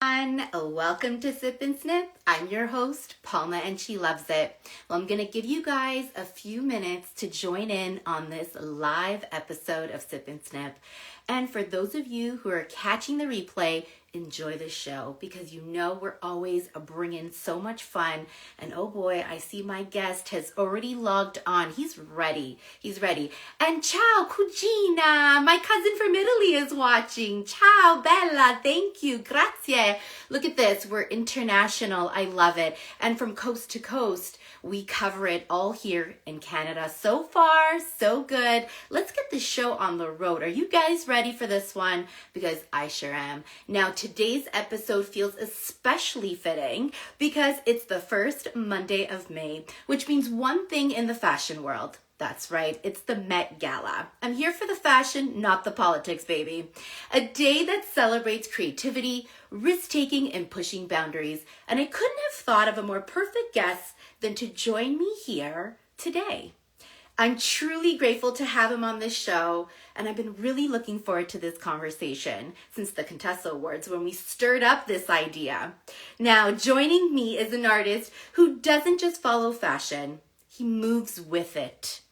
And welcome to Sip and Snip. I'm your host, Palma, and she loves it. Well, I'm going to give you guys a few minutes to join in on this live episode of Sip and Snip. And for those of you who are catching the replay, enjoy the show because you know we're always bringing so much fun. And oh boy, I see my guest has already logged on. He's ready. And ciao, cugina. My cousin from Italy is watching. Ciao, bella. Thank you. Grazie. Look at this. We're international. I love it. And from coast to coast, we cover it all here in Canada. So far, so good. Let's get this show on the road. Are you guys ready for this one? Because I sure am. Now, today's episode feels especially fitting because it's the first Monday of May, which means one thing in the fashion world. That's right, it's the Met Gala. I'm here for the fashion, not the politics, baby. A day that celebrates creativity, risk-taking, and pushing boundaries. And I couldn't have thought of a more perfect guest than to join me here today. I'm truly grateful to have him on this show, and I've been really looking forward to this conversation since the Contessa Awards when we stirred up this idea. Now, joining me is an artist who doesn't just follow fashion, he moves with it.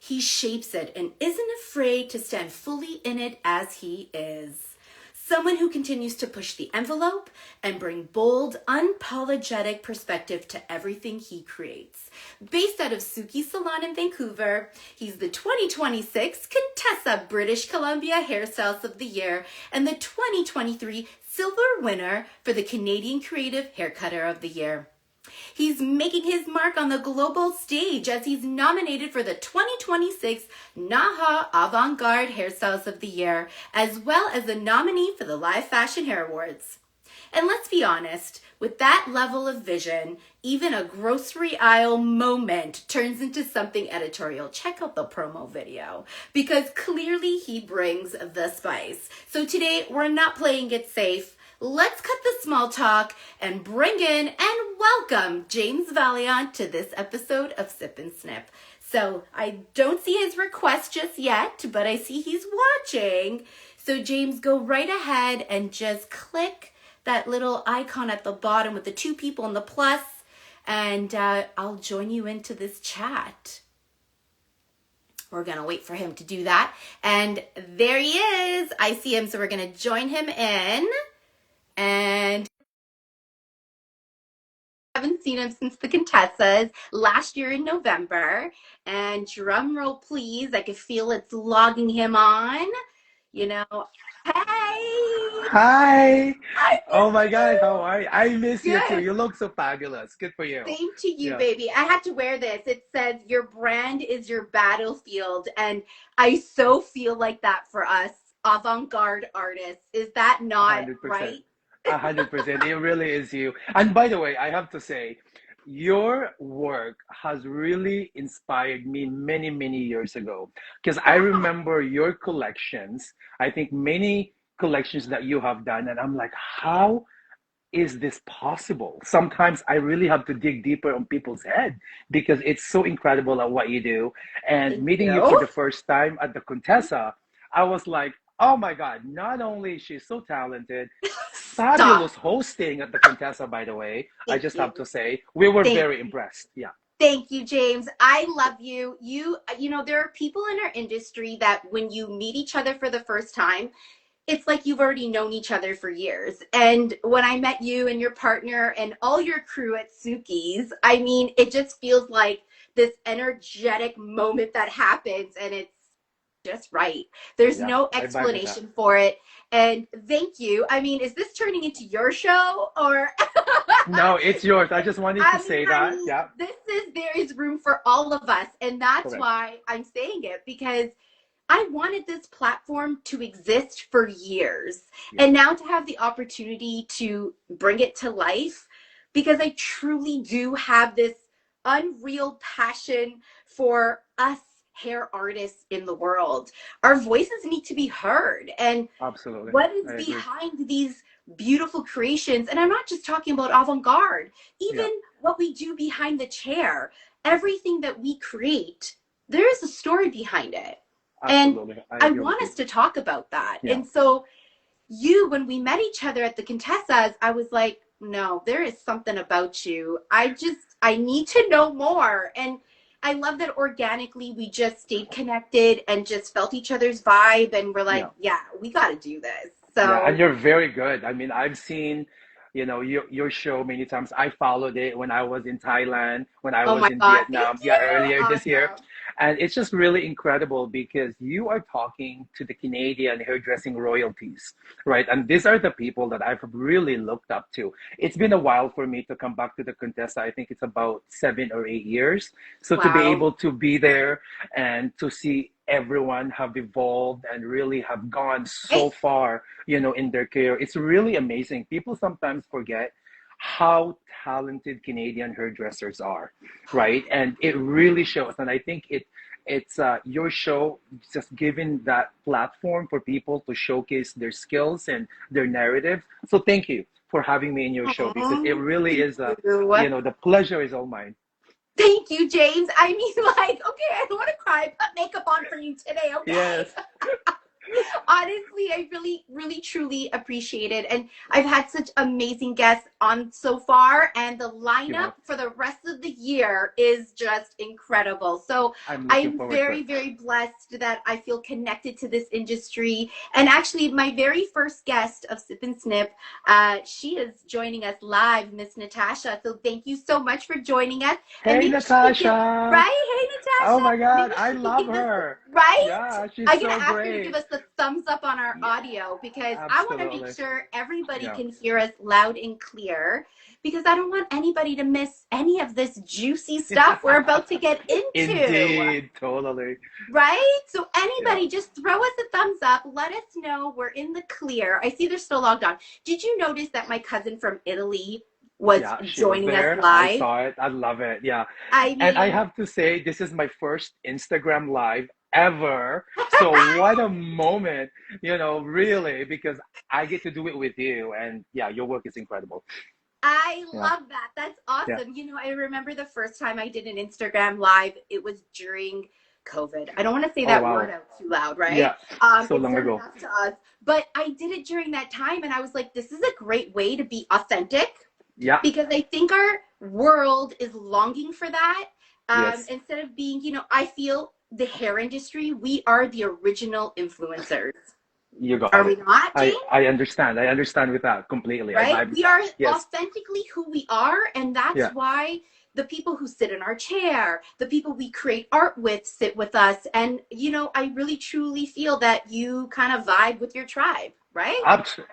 He shapes it and isn't afraid to stand fully in it as he is. Someone who continues to push the envelope and bring bold, unapologetic perspective to everything he creates. Based out of Suki Salon in Vancouver, he's the 2026 Contessa British Columbia Hairstyles of the Year and the 2023 Silver winner for the Canadian Creative Haircutter of the Year. He's making his mark on the global stage as he's nominated for the 2026 NAHA Avant-Garde Hairstyles of the Year, as well as the nominee for the Live Fashion Hair Awards. And let's be honest, with that level of vision, even a grocery aisle moment turns into something editorial. Check out the promo video, because clearly he brings the spice. So today, we're not playing it safe. Let's cut the small talk and bring in and welcome James Valiant to this episode of Sip and Snip. So I don't see his request just yet, but I see he's watching. So James, go right ahead and just click that little icon at the bottom with the two people and the plus, and I'll join you into this chat. We're going to wait for him to do that. And there he is. I see him, so we're going to join him in. And I haven't seen him since the Contessas last year in November. And drum roll, please. I could feel it's logging him on. You know, hey. Hi. I Oh my miss God, how you. are you? I miss you too. Good. You look so fabulous. Good for you. Same to you, Yeah. baby. I had to wear this. It says your brand is your battlefield. And I so feel like that for us avant-garde artists. Is that not 100%. right? 100%. It really is you. And by the way, I have to say, your work has really inspired me many, many years ago. Because I Wow. remember your collections. I think many collections that you have done. And I'm like, how is this possible? Sometimes I really have to dig deeper on people's head because it's so incredible at what you do. And Thank meeting you for you. the first time at the Contessa, I was like, oh my God, not only is she so talented, Stop. fabulous hosting at the Contessa, by the way. I Thank just have you. to say, we were Thank very you. impressed. Yeah, Thank you, James. I love you. You know, there are people in our industry that when you meet each other for the first time, it's like you've already known each other for years. And when I met you and your partner and all your crew at Suki's, I mean, it just feels like this energetic moment that happens and it's just right. There's yeah, no I vibe with that. explanation for it. And thank you. I mean, is this turning into your show or No, it's yours. I just wanted to I mean, say that. honey, Yeah, there is room for all of us. And that's correct. why I'm saying it because I wanted this platform to exist for years. Yeah, And now to have the opportunity to bring it to life, because I truly do have this unreal passion for us hair artists in the world. Our voices need to be heard. And absolutely. what is I agree. behind these beautiful creations? And I'm not just talking about avant-garde, Yeah, even what we do behind the chair, everything that we create, there is a story behind it. And absolutely. I I agree with want you. us to talk about that. Yeah. And so when we met each other at the Contessa's, I was like, no, there is something about you. I need to know more. And I love that organically we just stayed connected and just felt each other's vibe. And we're like, Yeah. yeah, we got to do this. Yeah, and So, you're very good. I mean, I've seen, your show many times. I followed it when I was in Thailand, when I oh was my in God, me Vietnam, yeah, too. earlier this year. Awesome. And it's just really incredible because you are talking to the Canadian hairdressing royalties, right? And these are the people that I've really looked up to. It's been a while for me to come back to the Contessa. I think it's about 7 or 8 years. So to be Wow. able to be there and to see everyone have evolved and really have gone so Right? far, in their career. It's really amazing. People sometimes forget how talented Canadian hairdressers are, right? And it really shows. And I think it's your show just giving that platform for people to showcase their skills and their narratives. So thank you for having me in your show because it Aw, really thank is you. the pleasure is all mine. Thank you, James. I mean, like, okay, I don't want to cry. Put makeup on for you today, okay? Yes. Honestly, I really, really, truly appreciate it. And I've had such amazing guests on so far, and the You lineup have. for the rest of the year is just incredible. So I'm looking I'm forward to very, it. very blessed that I feel connected to this industry. And actually, my very first guest of Sip and Snip, she is joining us live, Miss Natasha. So thank you so much for joining us. And Hey, maybe she could give, Natasha. right? Hey, Oh Natasha. my God, Maybe I she could love give us, her. right? Yeah, she's I'm gonna so ask her to give great. us the thumbs up on our Yeah, audio because I want to make absolutely. sure everybody Yeah. can hear us loud and clear because I don't want anybody to miss any of this juicy stuff we're about to get into. Indeed, totally. Right? So Yeah. anybody just throw us a thumbs up. Let us know we're in the clear. I see they're still logged on. Did you notice that my cousin from Italy was Yeah, she was joining us there. I live? saw it. I love it. Yeah. I And I mean, have to say, this is my first Instagram live ever. So what a moment, really, because I get to do it with you. And yeah, your work is incredible. I Yeah. love that. That's Yeah. awesome. I remember the first time I did an Instagram live, it was during COVID. I don't want to say Oh, that word wow. out too loud, right? Yeah. So It's long done ago. enough to us. But I did it during that time and I was like, this is a great way to be authentic Yeah. because I think our world is longing for that. Yes. Instead of being, I feel the hair industry, we are the original influencers. You Are got we it. not, James? I understand. I understand with that completely. I Right? vibe with We that. are Yes. authentically who we are, and that's Yeah. why the people who sit in our chair, the people we create art with, sit with us. And, I really truly feel that you kind of vibe with your tribe, right?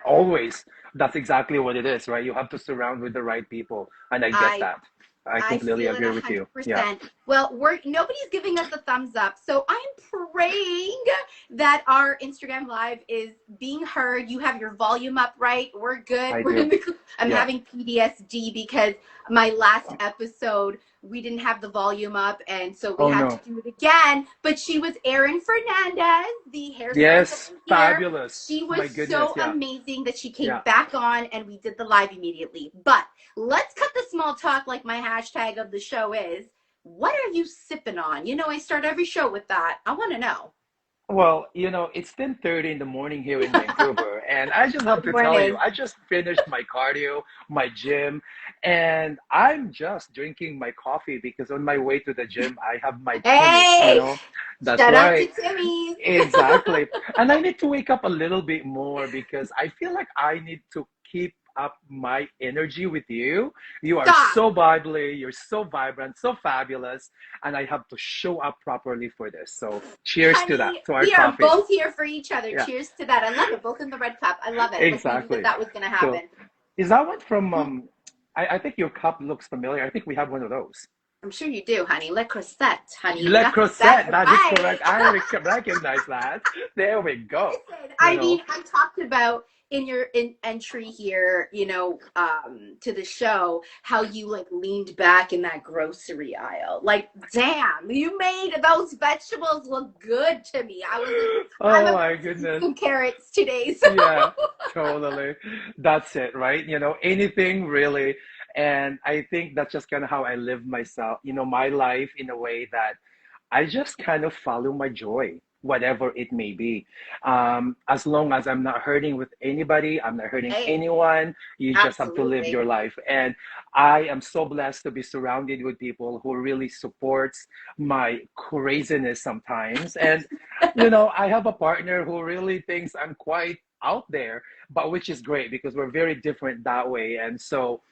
Always. That's exactly what it is, right? You have to surround with the right people, and I get I that. I I completely feel it agree a with hundred you. Yeah. percent. Well, nobody's giving us a thumbs up, so I'm praying that our Instagram live is being heard. You have your volume up, right? We're good. I We're in do. the. I'm Yeah. having PTSD because my last episode we didn't have the volume up, and so we Oh had to no. do it again. But she was Erin Fernandez, the hairstylist of Yes. the year. Fabulous. She was My goodness. so Yeah. amazing that she came Yeah. back on, and we did the live immediately. But let's cut the small talk like my hashtag of the show is. What are you sipping on? I start every show with that. I want to know. Well, it's 10:30 in the morning here in Vancouver, and I just have Good to tell you, morning. I just finished my cardio, my gym, and I'm just drinking my coffee because on my way to the gym, I have my Timmy's. Hey, That's shout out to right. Timmy's. Exactly. And I need to wake up a little bit more because I feel like I need to keep up my energy with you. You are Stop. so bubbly, you're so vibrant, so fabulous, and I have to show up properly for this. So, cheers to that, Honey, to our we are coffee. both here for each other. Yeah, Cheers to that. I love it. Both in the red cup. I love it. Like we knew that exactly. that was going to So, happen. is that one from Mm, I think your cup looks familiar. I think we have one of those. I'm sure you do, honey. Le Creuset, honey. Le That's Creuset, that is right. correct. Recognize that. There we go. Listen, You I know, mean, I talked about in your entry here, to the show, how you like leaned back in that grocery aisle. Like, damn, you made those vegetables look good to me. I was like, I'm oh about my to eat goodness. some carrots today. So Yeah, totally. That's it, right? Anything really. And I think that's just kind of how I live myself, my life in a way that I just kind of follow my joy. whatever it may be. As long as I'm not hurting with anybody, I'm not hurting Hey, anyone, you just have to live your absolutely. life. And I am so blessed to be surrounded with people who really supports my craziness sometimes. And, I have a partner who really thinks I'm quite out there, but which is great because we're very different that way. And so,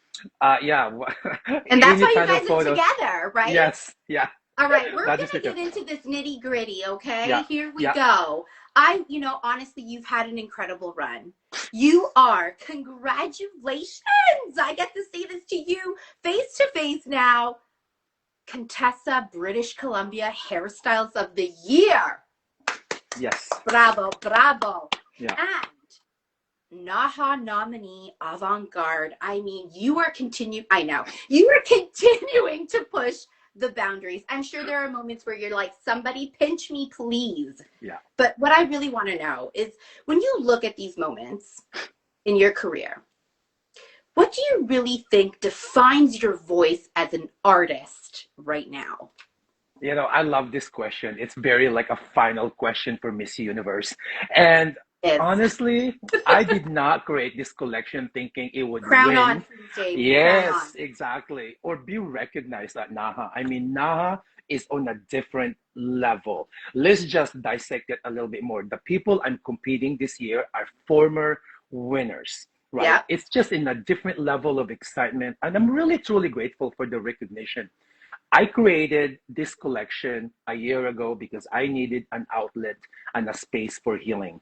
yeah, And that's any why you kind of guys are photos. together, right? Yes, yeah, All right, we're that is gonna for sure. get into this nitty gritty, okay? Yeah, Here we yeah, go. Honestly, you've had an incredible run. Congratulations! I get to say this to you face to face now. Contessa British Columbia Hairstyles of the Year. yes, Bravo, bravo. yeah. And NAHA nominee Avant Garde. I know, you are continuing to push the boundaries. I'm sure there are moments where you're like, somebody pinch me, please. Yeah. But what I really want to know is when you look at these moments in your career, what do you really think defines your voice as an artist right now? I love this question. It's very like a final question for Miss Universe. And Is honestly, I did not create this collection thinking it would crown on win. Tuesday, crown on. Yes, exactly. Or be recognized at NAHA. I mean, NAHA is on a different level. Let's just dissect it a little bit more. The people I'm competing this year are former winners, right? Yeah. It's just in a different level of excitement. And I'm really, truly grateful for the recognition. I created this collection a year ago because I needed an outlet and a space for healing.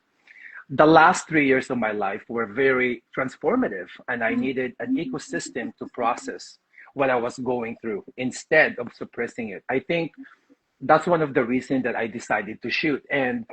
The last 3 years of my life were very transformative, and I needed an ecosystem to process what I was going through instead of suppressing it. I think that's one of the reasons that I decided to shoot. And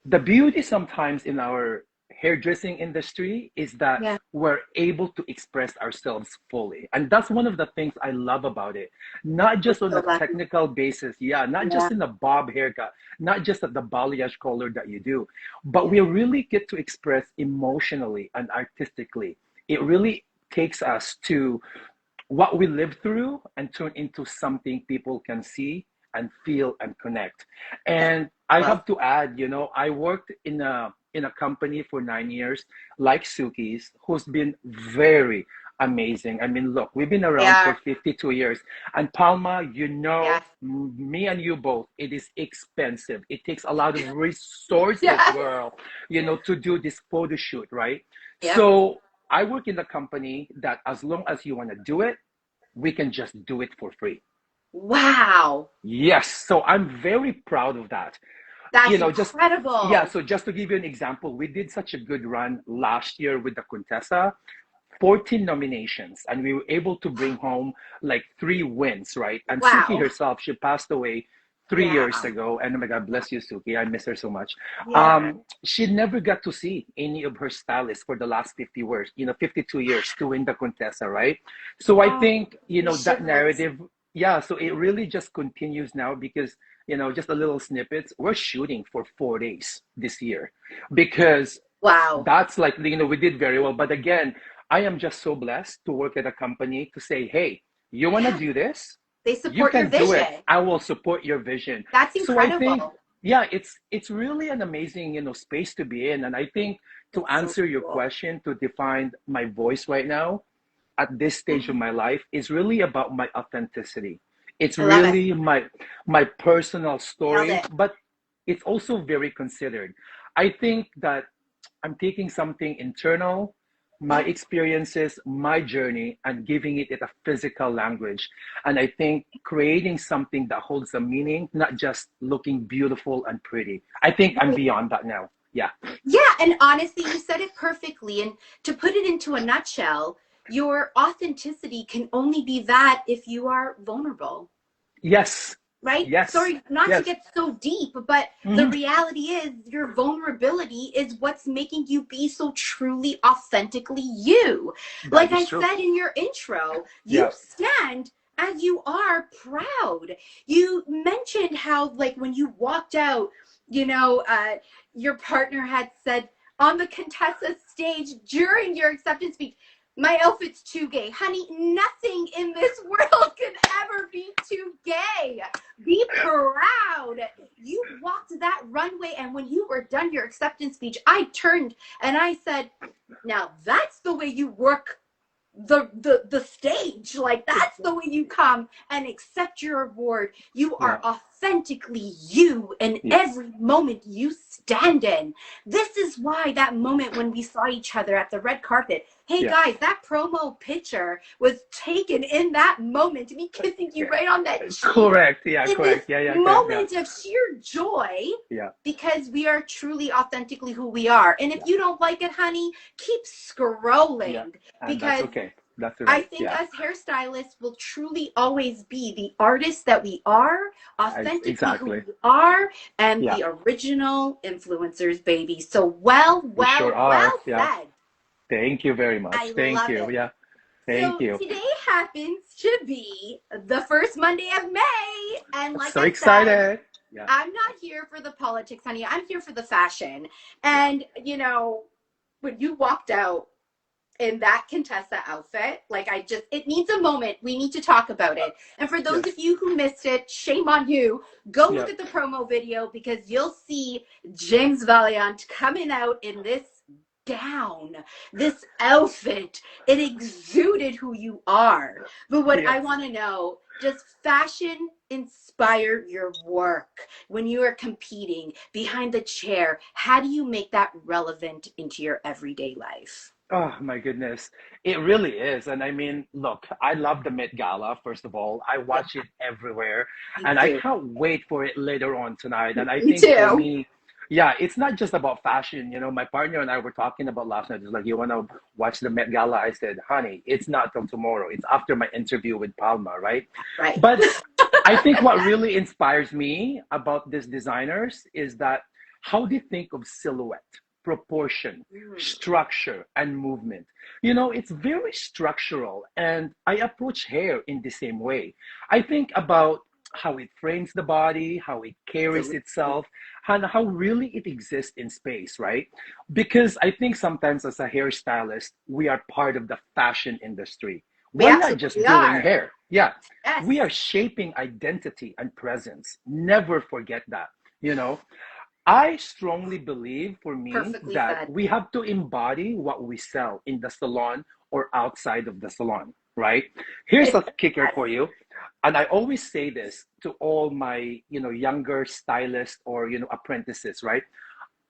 the beauty sometimes in our hairdressing industry is that Yeah. we're able to express ourselves fully. And that's one of the things I love about it. Not We're just on so a lucky. technical basis, yeah, not Yeah. just in the bob haircut, not just at the balayage color that you do, but Yeah. we really get to express emotionally and artistically. It really takes us to what we live through and turn into something people can see and feel and connect. And I Well, have to add, I worked in a company for 9 years, like Suki's, who's been very amazing. I mean, look, we've been they around for are. 52 years. And Palma, Yes. me and you both, it is expensive. It takes a lot of resources, Yes. girl, to do this photo shoot, right? Yep. So I work in a company that as long as you want to do it, we can just do it for free. Wow. Yes, so I'm very proud of that. That's Just yeah, incredible. so just to give you an example, we did such a good run last year with the Contessa, 14 nominations, and we were able to bring home like 3 wins, right? And Suki Wow. herself, she passed away 3 years Yeah. ago, and oh my God, bless you, Suki. I miss her so much. Yeah. She never got to see any of her stylists for the last 50 years, 52 years to win the Contessa, right? So I Oh, think, the that shivers. narrative, yeah, so it really just continues now because, just a little snippets. We're shooting for 4 days this year because Wow. that's like, we did very well. But again, I am just so blessed to work at a company to say, hey, you want to Yeah. do this? They You support your can do it. vision. I will support your vision. That's So I think, incredible. yeah, it's really an amazing, space to be in. And I think to It's so answer your cool. question, to define my voice right now at this stage of Mhm. my life is really about my authenticity. It's I love it. really my personal Nailed story, it. but it's also very considered. I think that I'm taking something internal, my Yeah. experiences, my journey, and giving it a physical language. And I think creating something that holds a meaning, not just looking beautiful and pretty. I think I'm Right. beyond that now. Yeah. Yeah, and honestly, you said it perfectly. And to put it into a nutshell, your authenticity can only be that if you are vulnerable. Yes. Right? Yes. Sorry, not to Yes. get so deep, but the Mhm. reality is your vulnerability is what's making you be so truly authentically you. That Like is I true. said in your intro, you Yeah. stand as you are proud. You mentioned how, like, when you walked out, you know, uh, your partner had said on the Contessa stage during your acceptance speech, My outfit's too gay. Honey, nothing in this world can ever be too gay. Be proud. You walked that runway, and when you were done your acceptance speech, I turned and I said, now that's the way you work the stage. Like, that's the way you come and accept your award. You are authentically you in every moment you stand in. This is why that moment when we saw each other at the red carpet, hey guys, that promo picture was taken in that moment, me kissing you right on that cheek. Correct. Correct. Moment of sheer joy. Because we are truly authentically who we are. And if you don't like it, honey, keep scrolling. Because that's right. I think us hairstylists will truly always be the artists that we are, authentically who we are, and the original influencers, baby. So well said. Thank you very much. Thank you. It. Thank you. Today happens to be the first Monday of May. And like so excited. I'm not here for the politics, honey. I'm here for the fashion. And, you know, when you walked out in that Contessa outfit, like, it needs a moment. We need to talk about it. And for those of you who missed it, shame on you. Go look at the promo video, because you'll see James Valiant coming out in this gown, this outfit. It exuded who you are. But what I want to know, does fashion inspire your work when you are competing behind the chair? How do you make that relevant into your everyday life? Oh my goodness. It really is. And I mean, look, I love the Met Gala, first of all. I watch it everywhere. And I can't wait for it later on tonight. And I think for me, it's not just about fashion. You know, my partner and I were talking about last night. It's like, you want to watch the Met Gala? I said, honey, it's not till tomorrow. It's after my interview with Palma, right? Right. But I think what really inspires me about these designers is that how they think of silhouette, proportion, structure, and movement. You know, it's very structural, and I approach hair in the same way. I think about how it frames the body, how it carries itself, and how really it exists in space, right? Because I think sometimes as a hairstylist, we are part of the fashion industry. We're not just doing hair. We are shaping identity and presence. Never forget that, you know? I strongly believe, for me, we have to embody what we sell in the salon or outside of the salon, right? Here's a kicker for you. And I always say this to all my, younger stylists or, apprentices, right?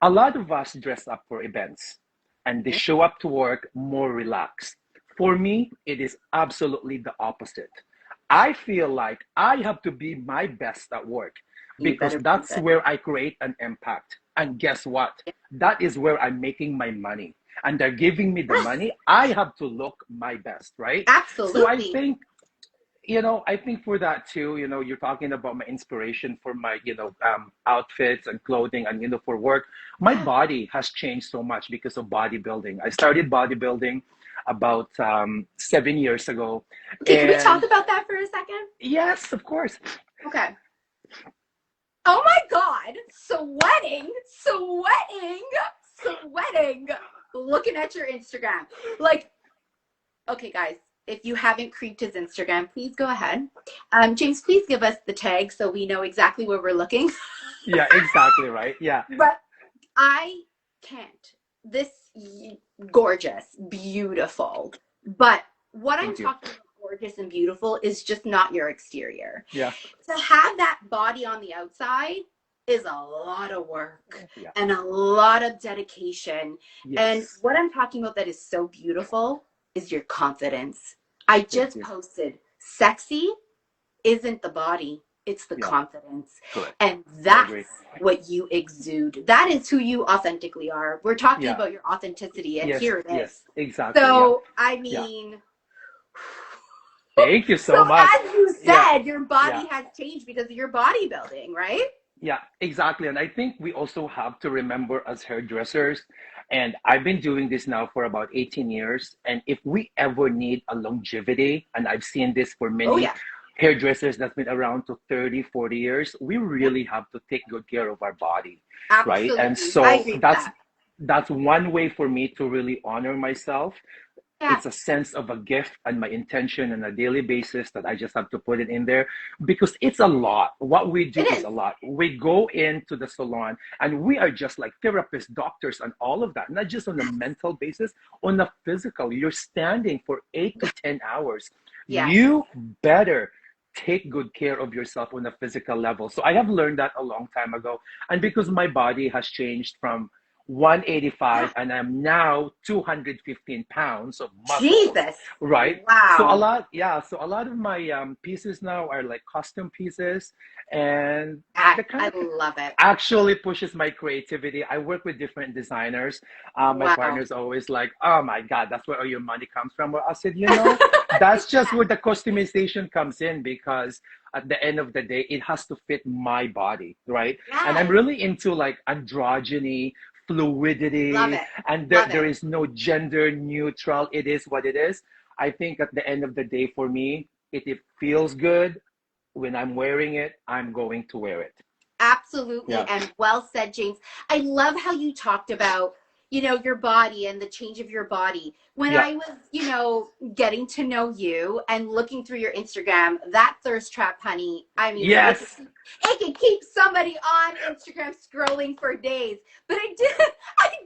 A lot of us dress up for events and they show up to work more relaxed. For me, it is absolutely the opposite. I feel like I have to be my best at work, because that's where I create an impact. And guess what? That is where I'm making my money. And they're giving me the money. I have to look my best, right? Absolutely. So I think for that too, you're talking about my inspiration for my, outfits and clothing and, for work. My body has changed so much because of bodybuilding. I started bodybuilding about 7 years ago. Okay, can we talk about that for a second? Yes, of course. Okay. Oh my God, sweating, looking at your Instagram. Like, okay, guys, if you haven't creeped his Instagram, please go ahead. James, please give us the tag so we know exactly where we're looking. Yeah, exactly right. Yeah. But I can't. This gorgeous, beautiful. But what I'm talking about, gorgeous and beautiful, is just not your exterior. Yeah. To have that body on the outside is a lot of work and a lot of dedication. And what I'm talking about that is so beautiful is your confidence. I just posted, sexy isn't the body, it's the confidence. Correct. And that's what you exude. That is who you authentically are. We're talking about your authenticity, and here it is. Yes, exactly. So, I mean... Thank you so much. As you said, your body has changed because of your bodybuilding, right? Yeah, exactly. And I think we also have to remember as hairdressers, and I've been doing this now for about 18 years. And if we ever need a longevity, and I've seen this for many hairdressers that's been around to 30, 40 years, we really have to take good care of our body. Absolutely. Right? And so that's one way for me to really honor myself. Yeah. It's a sense of a gift and my intention on a daily basis that I just have to put it in there because it's a lot. What we do It is is. a lot. We go into the salon and we are just like therapists, doctors, and all of that, not just on a mental basis, on a physical. You're standing for 8 to 10 hours. Yes. You better take good care of yourself on a physical level. So I have learned that a long time ago. And because my body has changed from 185 and I'm now 215 pounds of muscles, Jesus. right? So a Wow. lot, yeah. So a lot of my pieces now are like custom pieces, and the kind I of love it. actually pushes my creativity. I work with different designers. My Wow. partner's always like, "Oh my God, that's where all your money comes from." Well, I said, that's just where the customization comes in because at the end of the day, it has to fit my body, right? And I'm Yes. really into like androgyny, Love fluidity, it. and Love there it. is no gender neutral. It is what it is. I think at the end of the day, for me, it feels good when I'm wearing it, I'm going to wear it. Absolutely. Yeah. And well said, James. I love how you talked about, your body and the change of your body. When Yeah. I was, getting to know you and looking through your Instagram, that thirst trap, honey, I mean, Yes. it could keep somebody on Instagram scrolling for days. But I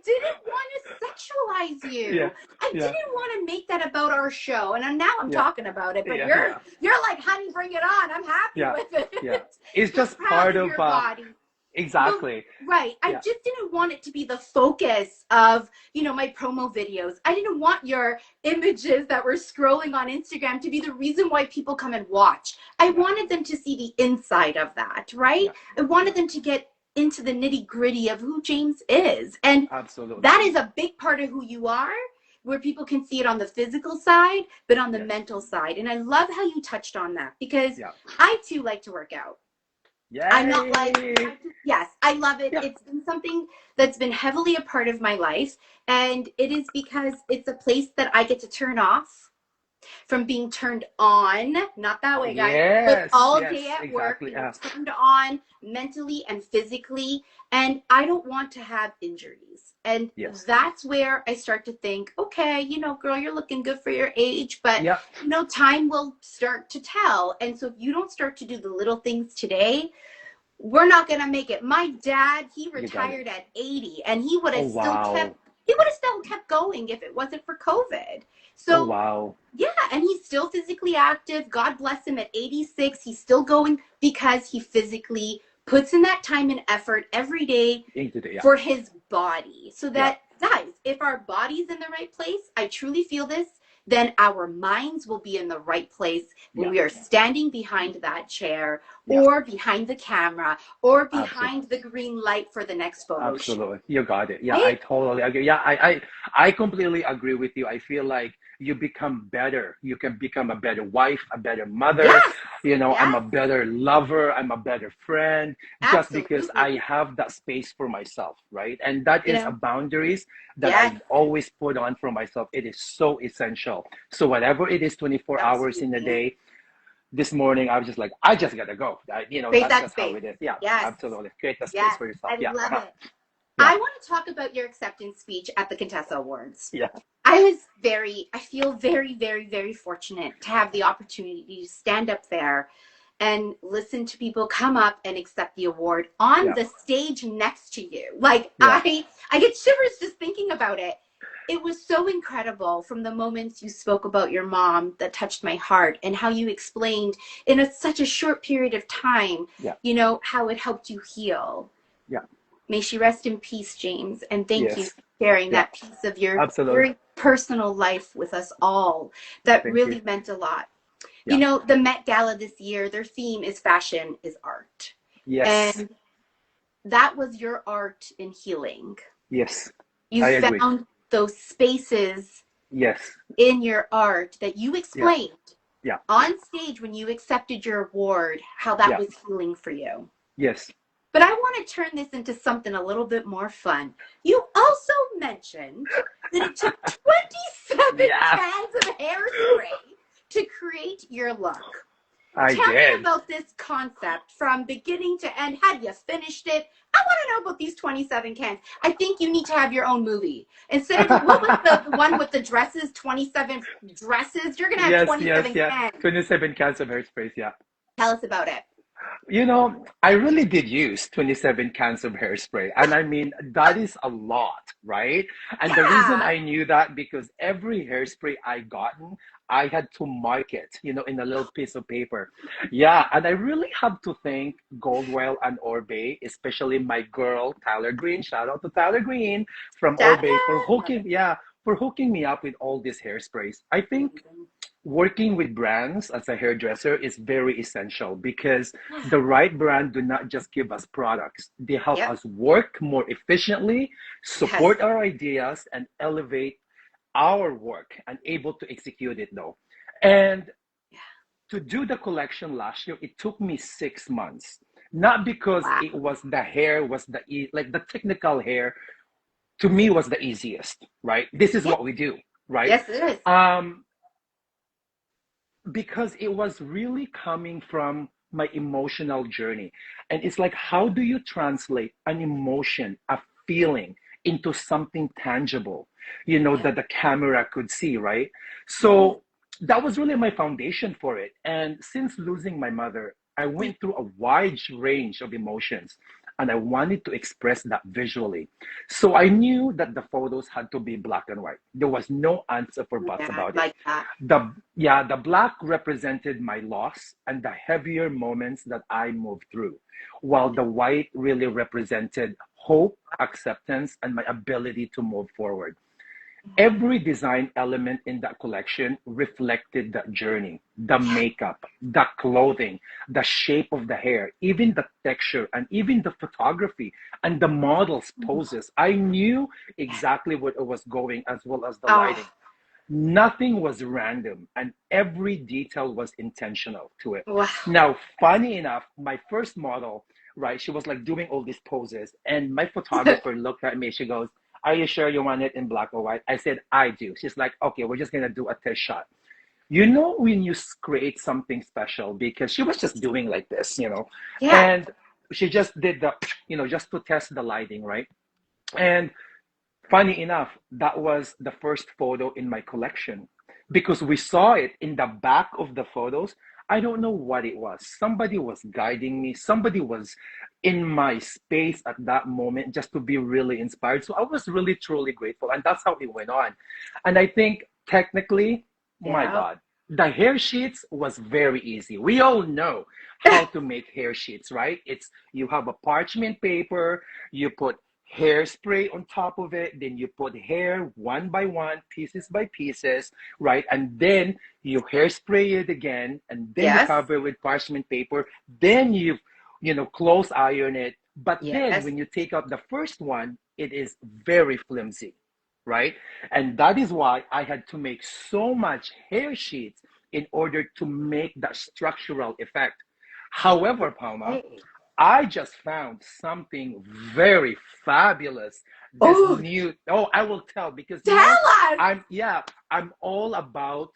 didn't want to sexualize Yeah. you. I Yeah. didn't want to make that about our show. And now I'm Yeah. talking about it, but Yeah. you're Yeah. you're like, honey, bring it on. I'm happy Yeah. with it. Yeah. It's You're just proud part of of your body. Well, exactly. right. I Yeah. just didn't want it to be the focus of, my promo videos. I didn't want your images that were scrolling on Instagram to be the reason why people come and watch. I Yeah. wanted them to see the inside of that, right? Yeah. I wanted Yeah. them to get into the nitty gritty of who James is. And Absolutely. that is a big part of who you are, where people can see it on the physical side, but on the Yes. mental side. And I love how you touched on that because Yeah. I too like to work out. I'm not like, Yay. yes, I love it. Yeah. It's been something that's been heavily a part of my life. And it is because it's a place that I get to turn off from being turned on, not that way, guys, but Yes. all Yes. day at work, Exactly. being turned on mentally and physically. And I don't want to have injuries. And Yes. that's where I start to think, okay, girl, you're looking good for your age, but Yeah. time will start to tell. And so if you don't start to do the little things today, we're not going to make it. My dad, he You got it. retired at 80 and he would Oh have still wow. kept going if it wasn't for COVID. Oh So wow. yeah, and he's still physically active. God bless him at 86. He's still going because he physically puts in that time and effort every day Into the yeah. for his body. So Yeah. that, guys, if our body's in the right place, I truly feel this, then our minds will be in the right place when Yeah. we are standing behind that chair Yeah. or behind the camera or Absolutely. behind the green light for the next photo shoot. Absolutely. You got it. Yeah, I Right? totally agree. Yeah, I completely agree with you. I feel like you become better. You can become a better wife, a better mother. Yes. I'm Yes. a better lover. I'm a better friend just because Absolutely. I have that space for myself, right? And that is a boundaries that Yes. I always put on for myself. It is so essential. So whatever it is, 24 hours in a Absolutely. day, this morning I was just like, I just gotta go. Create That's that just how space. it is. Yeah, Yes. absolutely. Create a space Yes. for yourself. I Yeah. love it. Yeah. I want to talk about your acceptance speech at the Contessa Awards. Yeah. I feel very, very, very fortunate to have the opportunity to stand up there and listen to people come up and accept the award on Yeah. the stage next to you. Like Yeah. I get shivers just thinking about it. It was so incredible from the moments you spoke about your mom that touched my heart and how you explained in such a short period of time, Yeah. how it helped you heal. Yeah. May she rest in peace, James. And thank you Yes. for sharing Yeah. that piece of your Absolutely. very personal life with us all. That Thank really you. meant a lot. Yeah. The Met Gala this year, their theme is fashion is art. Yes. And that was your art in healing. Yes. You I agree. found those spaces Yes. in your art that you explained Yeah. on stage when you accepted your award, how that Yeah. was healing for you. Yes. But I want to turn this into something a little bit more fun. You also mentioned that it took 27 Yes. cans of hairspray to create your look. I Tell me did. about this concept from beginning to end. Have you finished it? I want to know about these 27 cans. I think you need to have your own movie. Instead of, what was the one with the dresses, 27 dresses? You're going to have Yes, yes, 27 yeah. cans. 27 cans of hairsprays, yeah. Tell us about it. I really did use 27 cans of hairspray. And I mean, that is a lot, right? And the reason Yeah. I knew that because every hairspray I gotten, I had to mark it, in a little piece of paper. Yeah, and I really have to thank Goldwell and Orbe, especially my girl, Tyler Green. Shout out to Tyler Green from Shout Orbe out. for hooking me up with all these hairsprays. I think working with brands as a hairdresser is very essential because the right brand do not just give us products. They help Yep. us work more efficiently, Yes. support our ideas, and elevate our work and able to execute it though. And Yeah. to do the collection last year, it took me 6 months. Not because Wow. it was the hair was like the technical hair to me was the easiest, right? This is Yeah. what we do, right? Yes, it is. Um, because it was really coming from my emotional journey. And it's like, how do you translate an emotion, a feeling into something tangible, Yeah. that the camera could see, right? Yes. So that was really my foundation for it. And since losing my mother, I went through a wide range of emotions and I wanted to express that visually. So I knew that the photos had to be black and white. There was no answer for buts Yeah, I about it. like that. The black represented my loss and the heavier moments that I moved through, while the white really represented hope, acceptance, and my ability to move forward. Every design element in that collection reflected that journey: the makeup, the clothing, the shape of the hair, even the texture, and even the photography and the model's poses. I knew exactly what it was going, as well as the lighting. Oh, Nothing was random, and every detail was intentional to it. wow. Now, funny enough, my first model, right, she was like doing all these poses, and my photographer looked at me. She goes, "Are you sure you want it in black or white?" I said, "I do." She's like, "Okay, we're just gonna do a test shot." When you create something special, because she was just doing like this, Yeah. and she just did just to test the lighting, right? And funny enough, that was the first photo in my collection because we saw it in the back of the photos. I don't know what it was. Somebody was guiding me, somebody was in my space at that moment just to be really inspired. So I was really, truly grateful. And that's how it went on. And I think technically, my Yeah. God, the hair sheets was very easy. We all know how to make hair sheets, right? It's you have a parchment paper, you put hairspray on top of it, then you put hair one by one, pieces by pieces, right? And then you hairspray it again, and then you Yes. cover it with parchment paper, then close iron it. But then Yes. when you take out the first one, it is very flimsy, right? And that is why I had to make so much hair sheets in order to make that structural effect. However, Palma, Hey. I just found something very fabulous. This Oh, new, oh, I will tell because tell us. I'm all about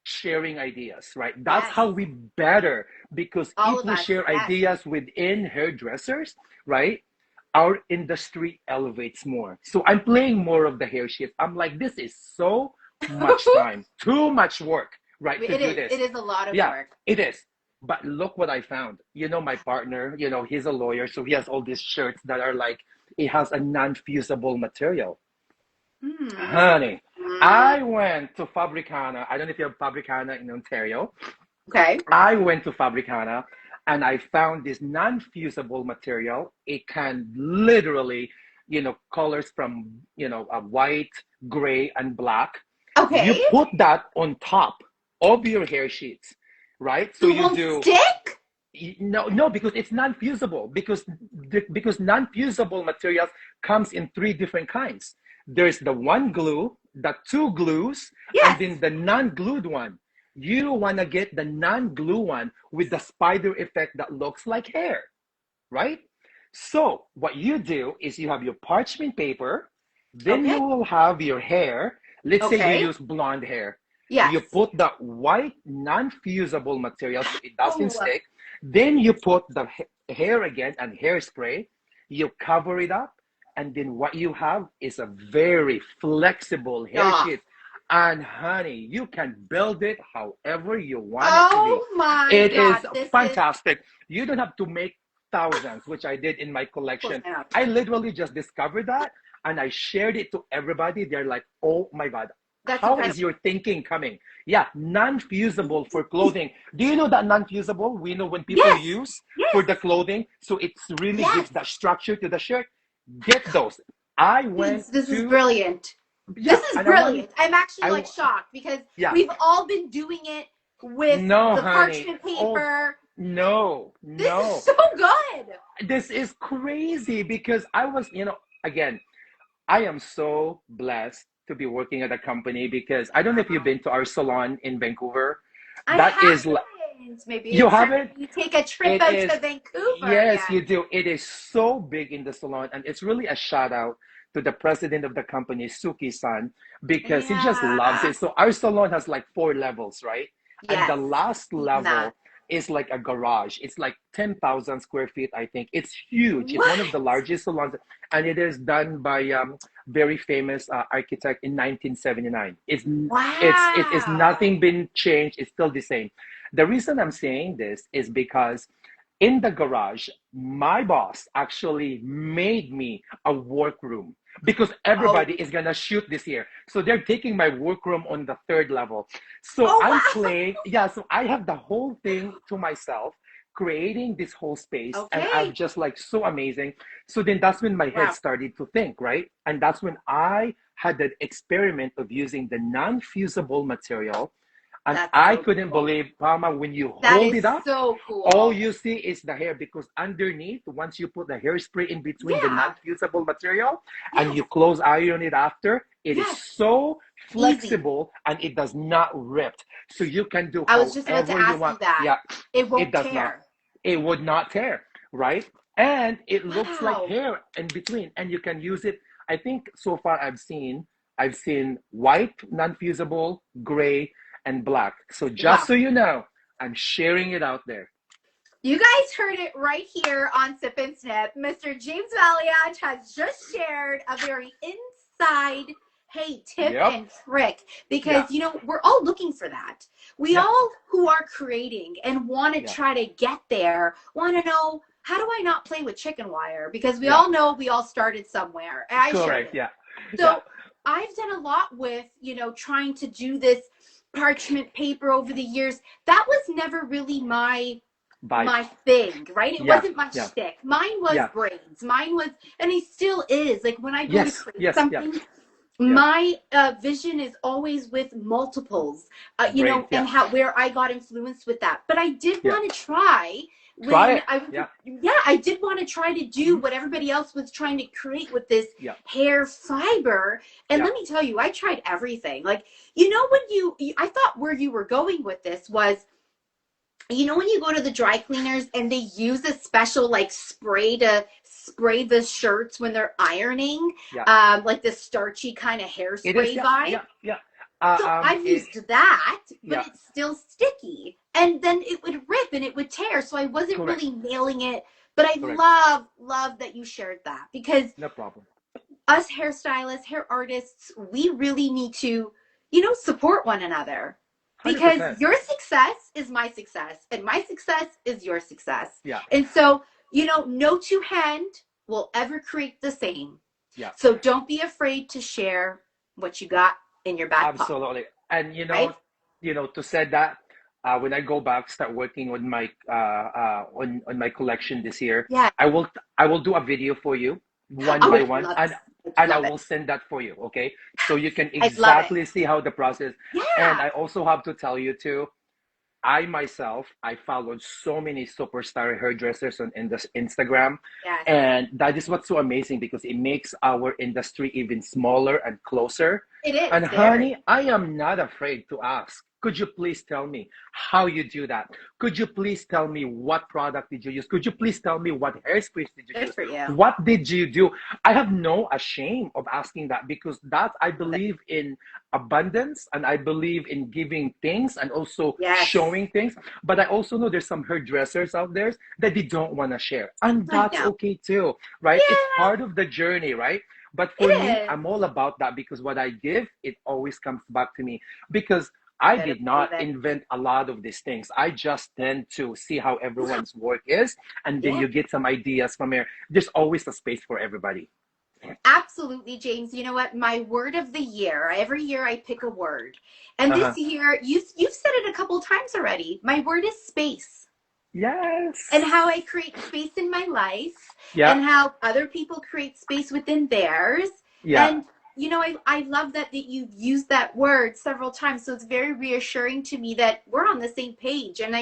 sharing ideas, right? That's Yes. how we better because All if of we us. share Yes. ideas within hairdressers, right? Our industry elevates more. So I'm playing more of the hair shift. I'm like, this is so much time, too much work, right, to It do is. this. It is a lot of Yeah, work. it is. But look what I found. My partner, he's a lawyer, so he has all these shirts that are like, it has a non-fusible material. Hmm. Honey, I went to Fabricana. I don't know if you have Fabricana in Ontario. Okay. I went to Fabricana and I found this non-fusible material. It can literally, colors from, a white, gray, and black. You Okay. put that on top of your hair sheets, right? So So it you won't do stick? no, no, because it's non-fusible. Because non-fusible materials comes in three different kinds. There's the one glue, the two glues, and Yes. then the non-glued one. You want to get the non-glue one with the spider effect that looks like hair, right? So what you do is you have your parchment paper, then Okay. you will have your hair. Let's say you Okay. use blonde hair. You Yes. put the white non-fusible material so it doesn't Oh, stick. Then you put the hair again and hairspray. You cover it up, and then what you have is a very flexible hair yeah. sheet. And honey, you can build it however you want it to be. Oh my It is God. This is fantastic. You don't have to make thousands, which I did in my close collection. my mouth. I literally just discovered that and I shared it to everybody. They're like, oh my God, That's how is incredible. your thinking coming? Yeah, non-fusible for clothing. Do you know that non-fusible? We know when people Yes. use for Yes. the clothing, so it really Yes. gives that structure to the shirt. Get those. I went This is to, brilliant. This yeah, is and I wanted, brilliant. I'm actually I, like shocked because yeah, we've all been doing it with no, the honey. parchment Oh, paper. no, This is no. so good. This is crazy because I was, again, I am so blessed to be working at a company because I don't know if you've Wow. been to our salon in Vancouver. I That is, haven't. Maybe you it's time haven't? you take a trip It out is, to Vancouver yes, again. you do. It is so big in the salon, and it's really a shout out to the president of the company, Suki-san, because he just loves Yeah. it. So our salon has like 4 levels, right? And the Yes. last Seen that. level is like a garage. It's like 10,000 square feet, I think. It's huge. It's one of the What? largest salons, and it is done by very famous architect in 1979. It is Wow. nothing been changed. It's still the same. The reason I'm saying this is because in the garage, my boss actually made me a workroom because Oh. everybody is gonna shoot this year. So they're taking my workroom on the third level. So Oh I'm wow. playing, yeah, so I have the whole thing to myself, creating this whole space, and I'm Okay. just like so amazing. So then that's when my head Wow. started to think, right? And that's when I had that experiment of using the non-fusible material, and That's I so couldn't cool. believe, Palma, when you That hold is it up, so all cool. you see is the hair because underneath, once you put the hairspray in between the Yeah. non-fusible material and you Yes. close iron it after, it is Yes. so Easy. flexible and it does not rip. So you can do I was just about to however you ask want. you that. Yeah, It it won't does not. tear. It would not tear, right? And it looks like Wow. hair in between, and you can use it. I think so far I've seen white, non-fusible, gray, and black. So just Wow. so you know, I'm sharing it out there. You guys heard it right here on Sip and Snip. Mr. James Valiant has just shared a very inside, hey, tip Yep. and trick because, Yeah. we're all looking for that. We Yeah. all who are creating and want to Yeah. try to get there want to know, how do I not play with chicken wire? Because we Yeah. all know we all started somewhere. And I shared Correct. it. Yeah. Yeah. So I've done a lot with, trying to do this parchment paper over the years. That was never really Bye. my thing, right? It Yeah. wasn't my Yeah. shtick. Mine was Yeah. braids. Mine was, and it still is. Like when I go to Yes. create Yes. Yeah. something, Yeah. my vision is always with multiples, Braids. and Yeah. how where I got influenced with that. But I did Yeah. want to try Try when it. I was, Yeah. yeah, I did want to try to do Mhm. what everybody else was trying to create with this Yeah. hair fiber. And Yeah. let me tell you, I tried everything. Like, when I thought where you were going with this was, when you go to the dry cleaners and they use a special like spray to spray the shirts when they're ironing, Yeah. like the starchy kind of It is. hairspray Yeah. vibe. Yeah. Yeah. So I've used that, but Yeah. it's still sticky. And then it would rip and it would tear. So I wasn't Correct. really nailing it. But I Correct. love that you shared that because No problem. us hairstylists, hair artists, we really need to, support one another Hundred because percent. your success is my success and my success is your success. Yeah. And so, no two hand will ever create the same. Yeah. So don't be afraid to share what you got in your back pocket, Absolutely. And right? to say that, when I go back, start working on my on my collection this year, Yeah. I will do a video for you one I by would one, love and I love it. will send that for you. Okay, so you can I love it. exactly see how the process. And Yeah. I also have to tell you too, I myself, I followed so many superstar hairdressers on Instagram, Yes. and that is what's so amazing because it makes our industry even smaller and closer. It is And very. honey, I am not afraid to ask. Could you please tell me how you do that? Could you please tell me what product did you use? Could you please tell me what hairsprays did you Good use? for you. What did you do? I have no shame of asking that, because that, I Love it. believe in abundance, and I believe in giving things and also Yes. showing things. But I also know there's some hairdressers out there that they don't want to share. And I that's know. okay too, right? It's Yeah, part of the journey, right? But it for me, is. I'm all about that, because what I give, it always comes back to me. Because I Better did believe not it. invent a lot of these things. I just tend to see how everyone's work is, and then Yeah. you get some ideas from there. There's always a space for everybody. Absolutely, James. You know what? My word of the year. Every year I pick a word. And this Uh-huh. year, you've said it a couple times already. My word is space. And Yes. how I create space in my life Yeah. and how other people create space within theirs. Yeah. And I love that you've used that word several times. So it's very reassuring to me that we're on the same page. And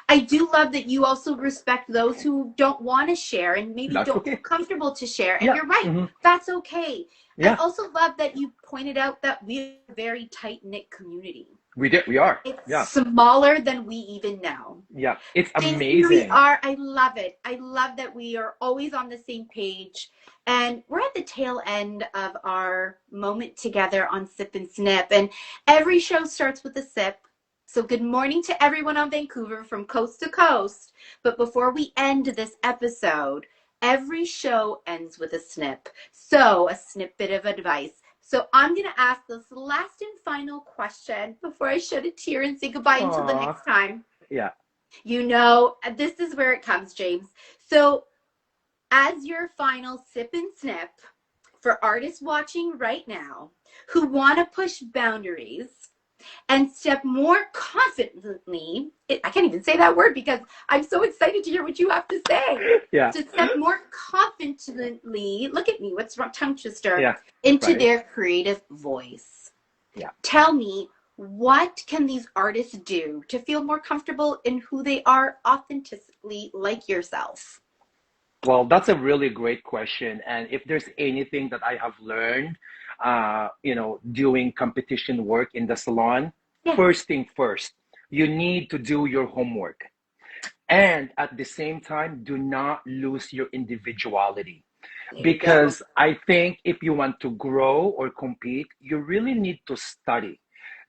I do love that you also respect those who don't want to share and maybe That's don't feel okay. comfortable to share. And Yeah. you're right, Hmm. that's okay. I Yeah. also love that you pointed out that we're a very tight knit community. We did. We are. It's Yeah. smaller than we even know. Yeah. It's And here we amazing. are. I love it. I love that we are always on the same page. And we're at the tail end of our moment together on Sip and Snip. And every show starts with a sip. So good morning to everyone on Vancouver from coast to coast. But before we end this episode, every show ends with a snip. So a snippet of advice. So I'm going to ask this last and final question before I shed a tear and say goodbye until the Aw. next time. Yeah. This is where it comes, James. So, as your final sip and snip for artists watching right now who want to push boundaries and step more confidently, I can't even say that word because I'm so excited to hear what you have to say. Yeah. To step more confidently, look at me, what's wrong, tongue twister, Yeah. into Right. their creative voice. Yeah. Tell me, what can these artists do to feel more comfortable in who they are authentically, like yourself? Well, that's a really great question. And if there's anything that I have learned, doing competition work in the salon, Yeah. first thing first, you need to do your homework. And at the same time, do not lose your individuality. There you go. Because I think if you want to grow or compete, you really need to study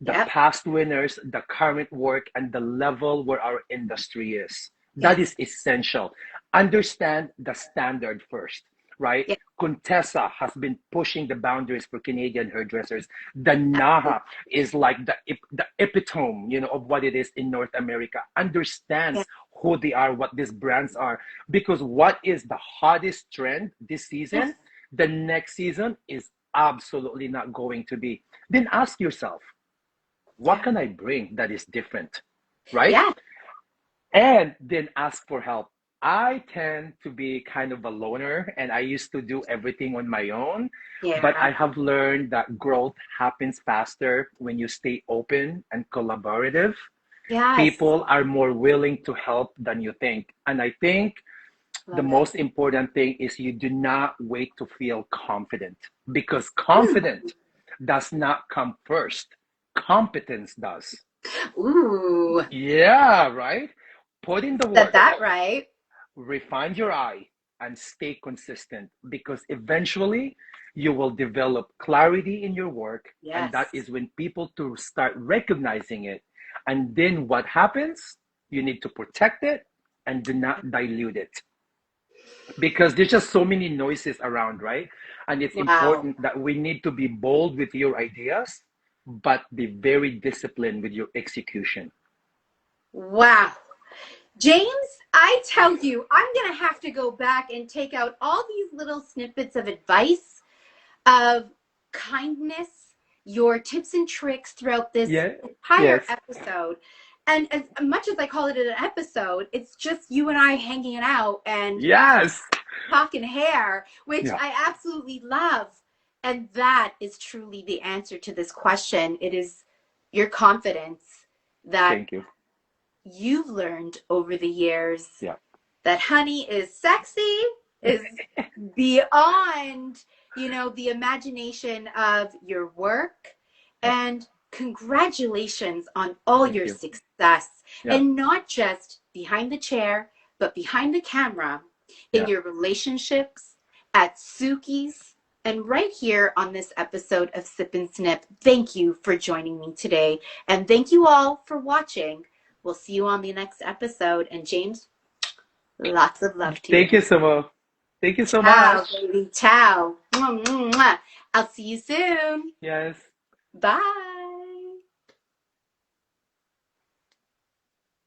the Yep. past winners, the current work, and the level where our industry is. That Yes. is essential. Understand the standard first, right? Yeah. Contessa has been pushing the boundaries for Canadian hairdressers. The Absolutely. Naha is like the epitome, of what it is in North America. Yeah. Understands who they are, what these brands are, because what is the hottest trend this Yes. season, the next season is absolutely not going to be. Then ask yourself, what Yeah. can I bring that is different, right? Yeah. And then ask for help. I tend to be kind of a loner, and I used to do everything on my own, but Yeah. I have learned that growth happens faster when you stay open and collaborative. Yes. People are more willing to help than you think. And I think the Love it. most important thing is you do not wait to feel confident, because Mm. confident does not come first. Competence does. Ooh. Yeah, right? Put in the Said work, that right. refine your eye, and stay consistent, because eventually you will develop clarity in your work. And that Yes. is when people to start recognizing it. And then what happens? You need to protect it and do not dilute it, because there's just so many noises around, right? And it's Wow. important that we need to be bold with your ideas, but be very disciplined with your execution. Wow. James, I tell you, I'm going to have to go back and take out all these little snippets of advice, of kindness, your tips and tricks throughout this Yeah. entire Yes. episode. And as much as I call it an episode, it's just you and I hanging out and Yes. talking hair, which Yeah. I absolutely love. And that is truly the answer to this question. It is your confidence that Thank you. you've learned over the years Yeah. that honey is sexy, is beyond, the imagination of your work. Yeah. And congratulations on all Thank your you. success, Yeah. and not just behind the chair, but behind the camera, in Yeah. your relationships, at Suki's, and right here on this episode of Sip and Snip. Thank you for joining me today, and thank you all for watching. We'll see you on the next episode. And James, lots of love to Thank you. you so much. Thank you so Ciao, much. baby. Ciao. Mwah, mwah, mwah. I'll see you soon. Yes. Bye.